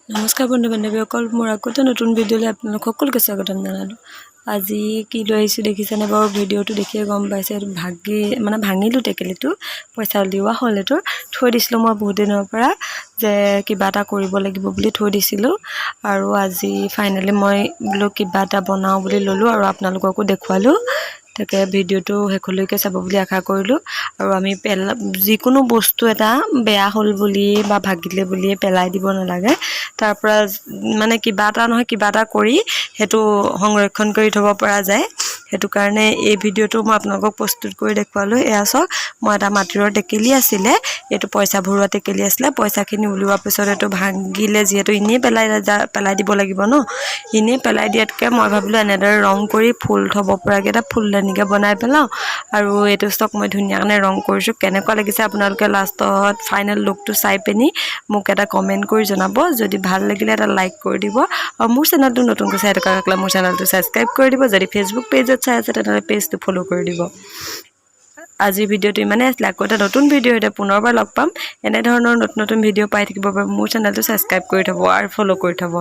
নমস্কাৰ বন্ধু বান্ধৱীসকল, মোৰ আকৌ এটা নতুন ভিডিঅ'লৈ আপোনালোক সকলোকে স্বাগতম জনালোঁ। আজি কি লৈ আহিছোঁ দেখিছেনে বাৰু? ভিডিঅ'টো দেখিয়ে গম পাইছে। এইটো ভাঙিলোঁ টেকেলিটো, পইচা উলিওৱা হ'ল। এইটো থৈ দিছিলোঁ মই বহুত দিনৰ পৰা, যে কিবা এটা কৰিব লাগিব বুলি থৈ দিছিলোঁ। আৰু আজি ফাইনেলি মই বোলো কিবা এটা বনাওঁ বুলি ল'লোঁ আৰু আপোনালোককো দেখুৱালোঁ। তাকে ভিডিঅ'টো শেষলৈকে চাব বুলি আশা কৰিলোঁ। আৰু আমি যিকোনো বস্তু এটা বেয়া হ'ল বুলিয়ে বা ভাগিলে বুলিয়ে পেলাই দিব নালাগে। তাৰ পৰা কিবা এটা নহয় কিবা এটা কৰি সেইটো সংৰক্ষণ কৰি থ'ব পৰা যায়। সেইটো কাৰণে এই ভিডিঅ'টো মই আপোনালোকক প্ৰস্তুত কৰি দেখুৱালোঁ। এয়া চাওক, মই এটা মাটিৰৰ টেকেলি আছিলে, এইটো পইচা ভৰোৱা টেকেলি আছিলে। পইচাখিনি উলিওৱাৰ পিছত এইটো ভাঙিলে, যিহেতু এনেই পেলাই দিব লাগিব ন, এনেই পেলাই দিয়াতকৈ মই ভাবিলোঁ এনেদৰে ৰং কৰি ফুল থ'ব পৰাকৈ এটা ফুলদানিকৈ বনাই পেলাওঁ। আৰু এইটো ষ্টক মই ধুনীয়াকৈ ৰং কৰিছোঁ। কেনেকুৱা লাগিছে আপোনালোকে লাষ্টত ফাইনেল লুকটো চাই পিনি মোক এটা কমেণ্ট কৰি জনাব। যদি ভাল লাগিলে এটা লাইক কৰি দিব, আৰু মোৰ চেনেলটো নতুনকৈ চাই থকা সকলে মোৰ চেনেলটো ছাবস্ক্ৰাইব কৰি দিব। যদি ফেচবুক পেজত চাই আছে তেনেহ'লে পেজটো ফ'ল' কৰি দিব। আজিৰ ভিডিঅ'টো ইমানেই আছিলে। আকৌ এটা নতুন ভিডিঅ' এতিয়া পুনৰবাৰ লগ পাম। এনেধৰণৰ নতুন নতুন ভিডিঅ' পাই থাকিবৰ বাবে মোৰ চেনেলটো ছাবস্ক্ৰাইব কৰি থ'ব আৰু ফ'ল' কৰি থ'ব।